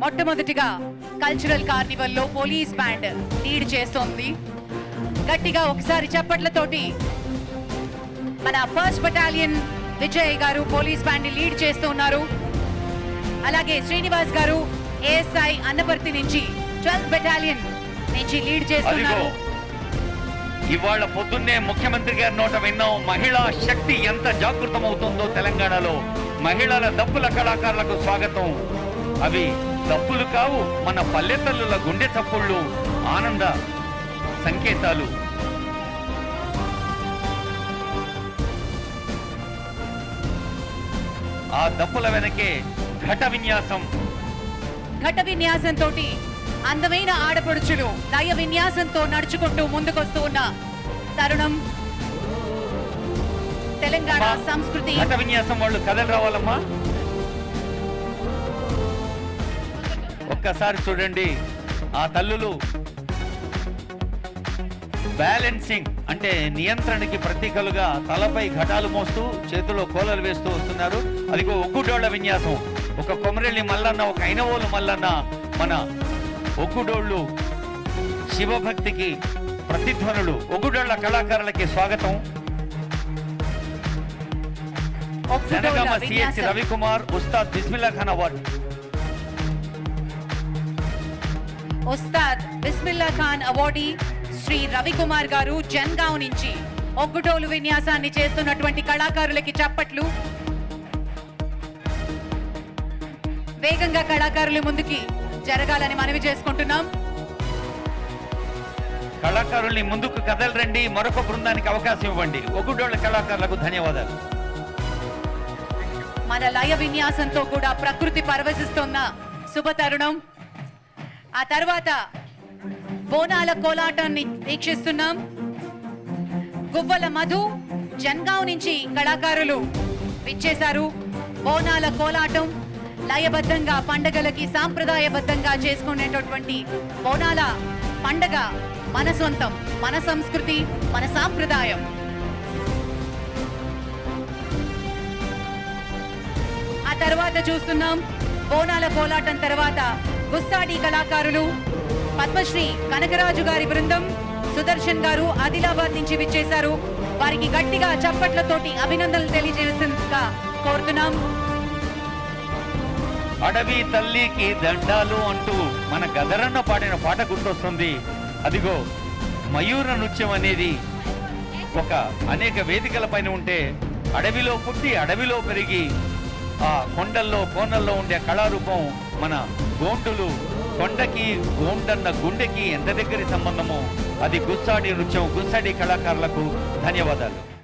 మొట్టమొదటిగా cultural Carnival లో police band lead చేస్తోంది. గట్టిగా ఒకసారి చప్పట్లతోటి మన ఫస్ట్ బటాలియన్ విజయ్ గారు పోలీస్ బ్యాండ్ లీడ్ చేస్తూ ఉన్నారు. అలాగే శ్రీనివాస్ గారు ఏఎస్ఐ అన్నపర్తి నుంచి 12th బటాలియన్ నుంచి లీడ్ చేస్తున్నారు. ఇవాళ పొద్దున్నే ముఖ్యమంత్రి గారి నోట విన్నాం, మహిళా శక్తి ఎంత జాగృతమవుతుందో తెలంగాణలో. మహిళల దప్పుల కళాకారులకు స్వాగతం. అవి దప్పులు కావు, మన పల్లెతల్లుల గుండె చప్పుళ్ళు, ఆనంద సంకేతాలు. ఆ దప్పుల వెనకే ఘట విన్యాసం. ఘట విన్యాసంతో అందమైన ఆడపడుచులు లయ విన్యాసంతో నడుచుకుంటూ ముందుకొస్తూ ఉన్న తరుణం. తెలంగాణ సంస్కృతి ఘట విన్యాసం వాళ్ళు కథలు రావాలమ్మా. ఒక్కసారి చూడండి, ఆ తల్లులు బ్యాలెన్సింగ్ అంటే నియంత్రణకి ప్రతీకలుగా తలపై ఘటాలు మోస్తూ చేతిలో కోలలు వేస్తూ వస్తున్నారు. అదిగో ఒగ్గుడోళ్ల విన్యాసం. ఒక కొమరెల్లి మల్లన్న, ఒక ఐనవోలు మల్లన్న, మన ఒగ్గుడోళ్ళు శివభక్తికి ప్రతిధ్వనులు. ఒగ్గుడోళ్ల కళాకారులకి స్వాగతం. Janagama CH Ravikumar Ustad Bismillah Khan award. Ustad Bismillah Khan awardee Shri Ravikumar గారు జన్గావ్ నుంచి ఒగ్గుటోలు విన్యాసాన్ని చేస్తున్నటువంటి కళాకారులకి చప్పట్లు. వేగంగా కళాకారులు ముందుకి జరగాలని మనవి చేసుకుంటున్నాం. కళాకారుల్ని ముందుకు కదలరండి, మరొక బృందానికి అవకాశం ఇవ్వండి. ఒగ్గుడోళ్ల కళాకారులకు ధన్యవాదాలు. మన లయ విన్యాసంతో కూడా ప్రకృతి పరవశిస్తున్న శుభతరుణం. ఆ తర్వాత బోనాల కోలాటాన్ని వీక్షిస్తున్నాం. గువ్వల మధు జన్గావ్ నుంచి కళాకారులు విచ్చేశారు. బోనాల కోలాటం లయబద్ధంగా పండగలకి సాంప్రదాయబద్ధంగా చేసుకునేటటువంటి బోనాల పండగ మన సొంతం, మన సంస్కృతి, మన సాంప్రదాయం. ఆ తర్వాత చూస్తున్నాం బోనాల కోలాటం తర్వాత గుస్తాడి కళాకారులు పద్మశ్రీ కనకరాజు గారి బృందం, సుదర్శన్ గారు ఆదిలాబాద్ నుంచి విచ్చేశారు. వారికి గట్టిగా చప్పట్లతోటి అభినందనలు తెలియజేసేందుగా కోరుతున్నాం. అడవి తల్లికి దండాలు అంటూ మన గదరన్న పాడిన పాట గుర్తొస్తుంది. అదిగో మయూర నృత్యం అనేది ఒక అనేక వేదికల పైన ఉంటే, అడవిలో పుట్టి అడవిలో పెరిగి ఆ కొండల్లో కోనల్లో ఉండే కళారూపం మన గోండులు. కొండకి గోండన్న గుండెకి ఎంత దగ్గరి సంబంధమో అది గుస్సాడి నృత్యం. గుస్సాడి కళాకారులకు ధన్యవాదాలు.